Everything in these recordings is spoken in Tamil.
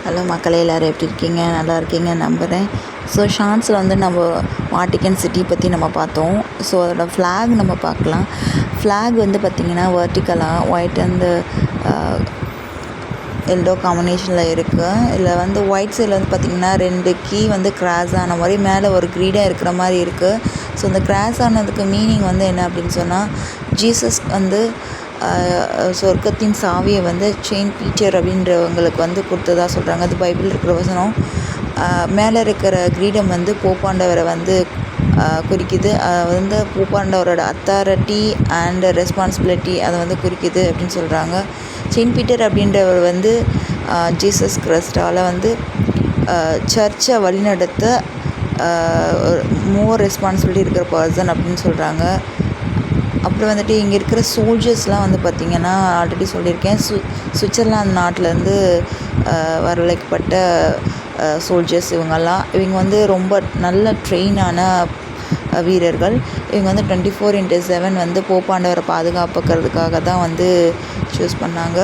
ஹலோ மக்களே, எல்லோரும் எப்படி இருக்கீங்க? நல்லா இருக்கீங்க நம்புகிறேன். ஸோ ஷார்ட்ஸில் வந்து நம்ம வாட்டிக்கன் சிட்டி பற்றி நம்ம பார்த்தோம். ஸோ அதோட ஃப்ளாக் நம்ம பார்க்கலாம். ஃப்ளாக் வந்து பார்த்திங்கன்னா வெர்டிக்கலாக ஒயிட் அண்ட் எல்லோ காம்பினேஷனில் இருக்குது. இதில் வந்து ஒயிட் சைடில் வந்து பார்த்திங்கன்னா 2 கீ வந்து கிராஸ் ஆன மாதிரி மேலே ஒரு கிரீடாக இருக்கிற மாதிரி இருக்குது. ஸோ இந்த கிராஸ் ஆனதுக்கு மீனிங் வந்து என்ன அப்படின்னு சொன்னால், ஜீசஸ் வந்து சொர்க்கத்தின் சாவியை வந்து செயின்ட் பீட்டர் அப்படின்றவங்களுக்கு வந்து கொடுத்ததாக சொல்கிறாங்க. அது பைபிள் இருக்கிற வசனம். மேலே இருக்கிற கிரீடம் வந்து போப்பாண்டவரை வந்து குறிக்குது. அது வந்து போப்பாண்டவரோட அத்தாரிட்டி அண்ட் ரெஸ்பான்சிபிலிட்டி அதை வந்து குறிக்குது அப்படின்னு சொல்கிறாங்க. செயின்ட் பீட்டர் அப்படின்றவர் வந்து ஜீசஸ் கிறிஸ்டால் வந்து சர்ச்சை வழிநடத்த மோர் ரெஸ்பான்சிபிலிட்டி இருக்கிற பர்சன் அப்படின்னு சொல்கிறாங்க. அப்புறம் வந்துட்டு இங்கே இருக்கிற சோல்ஜர்ஸ்லாம் வந்து பார்த்திங்கன்னா, ஆல்ரெடி சொல்லியிருக்கேன், சுவிட்சர்லாந்து நாட்டிலேருந்து வரவழைக்கப்பட்ட சோல்ஜர்ஸ் இவங்க வந்து ரொம்ப நல்ல ட்ரெயினான வீரர்கள். இவங்க வந்து 24/7 வந்து போப்பாண்டவரை பாதுகாப்புக்கிறதுக்காக தான் வந்து சூஸ் பண்ணாங்க.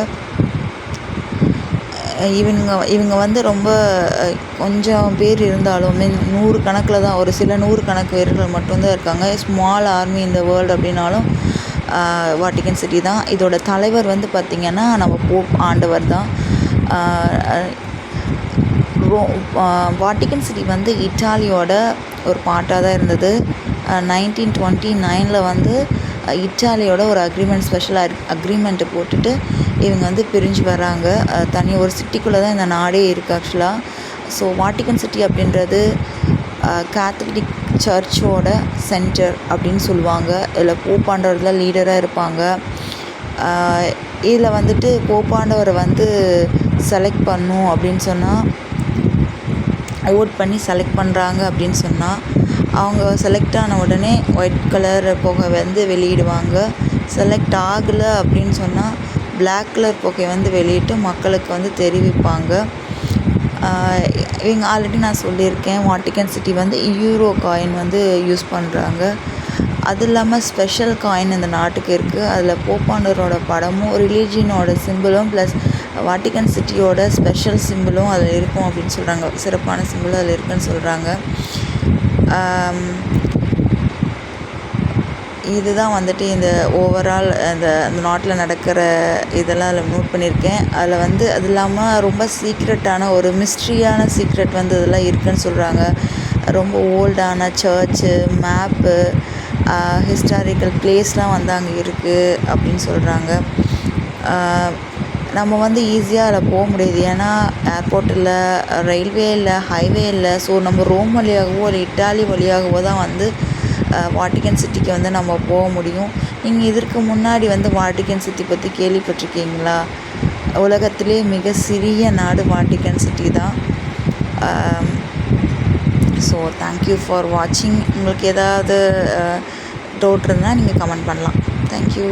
இவங்க வந்து ரொம்ப கொஞ்சம் பேர் இருந்தாலுமே 100 கணக்கில் தான், ஒரு சில 100 கணக்கு வீரர்கள் மட்டும்தான் இருக்காங்க. ஸ்மால் ஆர்மி இந்த வேர்ல்டு அப்படின்னாலும் வாட்டிக்கன் சிட்டி தான். இதோட தலைவர் வந்து பார்த்திங்கன்னா நம்ம போப் ஆண்டவர் தான். வாட்டிக்கன் சிட்டி வந்து இட்டாலியோட ஒரு பார்ட்டாக தான் இருந்தது. 1929 வந்து இட்டாலியோட ஒரு ஸ்பெஷல் அக்ரிமெண்ட்டை போட்டுட்டு இவங்க வந்து பிரிஞ்சு வராங்க. தனி ஒரு சிட்டிக்குள்ளே தான் இந்த நாடே இருக்குது ஆக்சுவலாக. ஸோ வாட்டிக்கன் சிட்டி அப்படின்றது கேத்தலிக் சர்ச்சோட சென்டர் அப்படின்னு சொல்லுவாங்க. இதில் போப்பாண்டவர்கள் லீடராக இருப்பாங்க. இதில் வந்துட்டு போப்பாண்டவரை வந்து செலக்ட் பண்ணும் அப்படின்னு சொன்னால், ஓட் பண்ணி செலக்ட் பண்ணுறாங்க அப்படின்னு சொன்னால், அவங்க செலக்ட் ஆன உடனே ஒயிட் கலர் புகை வந்து வெளியிடுவாங்க. செலக்ட் ஆகலை அப்படின்னு சொன்னால் பிளாக் கலர் புகை வந்து வெளியிட்டு மக்களுக்கு வந்து தெரிவிப்பாங்க. இவங்க ஆல்ரெடி நான் சொல்லியிருக்கேன், வாட்டிக்கன் சிட்டி வந்து யூரோ காயின் வந்து யூஸ் பண்ணுறாங்க. அது இல்லாமல் ஸ்பெஷல் காயின் இந்த நாட்டுக்கு இருக்குது. அதில் போப்பாண்டவரோட படமும் ரிலீஜியனோட சிம்பிளும் ப்ளஸ் வாட்டிக்கன் சிட்டியோட ஸ்பெஷல் சிம்பிளும் அதில் இருக்கும் அப்படின்னு சொல்கிறாங்க. சிறப்பான சிம்பிளும் அதில் இருக்குதுன்னு சொல்கிறாங்க. இதுதான் வந்துட்டு இந்த ஓவரால் அந்த நாட்டில் நடக்கிற இதெல்லாம் அதில் நோட் பண்ணியிருக்கேன். அதில் வந்து அது இல்லாமல் ரொம்ப சீக்ரெட்டான ஒரு மிஸ்ட்ரியான சீக்ரெட் வந்து இதெல்லாம் இருக்குதுன்னு சொல்கிறாங்க. ரொம்ப ஓல்டான சர்ச்சு, மேப்பு, ஹிஸ்டாரிக்கல் பிளேஸ்லாம் வந்து அங்கே இருக்குது அப்படின்னு சொல்கிறாங்க. நம்ம வந்து ஈஸியாக அதில் போக முடியுது. ஏன்னா ஏர்போர்ட் இல்லை, ரயில்வே இல்லை, ஹைவே இல்லை. ஸோ நம்ம ரோம் வழியாகவோ இல்லை இட்டாலி வழியாகவோ தான் வந்து வாட்டிக்கன் சிட்டிக்கு வந்து நம்ம போக முடியும். நீங்கள் இதற்கு முன்னாடி வந்து வாட்டிக்கன் சிட்டி பற்றி கேள்விப்பட்டிருக்கீங்களா? உலகத்திலே மிக சிறிய நாடு வாட்டிக்கன் சிட்டி தான். ஸோ தேங்க்யூ ஃபார் வாட்சிங். உங்களுக்கு ஏதாவது டவுட் இருந்தால் நீங்கள் கமெண்ட் பண்ணலாம். தேங்க்யூ.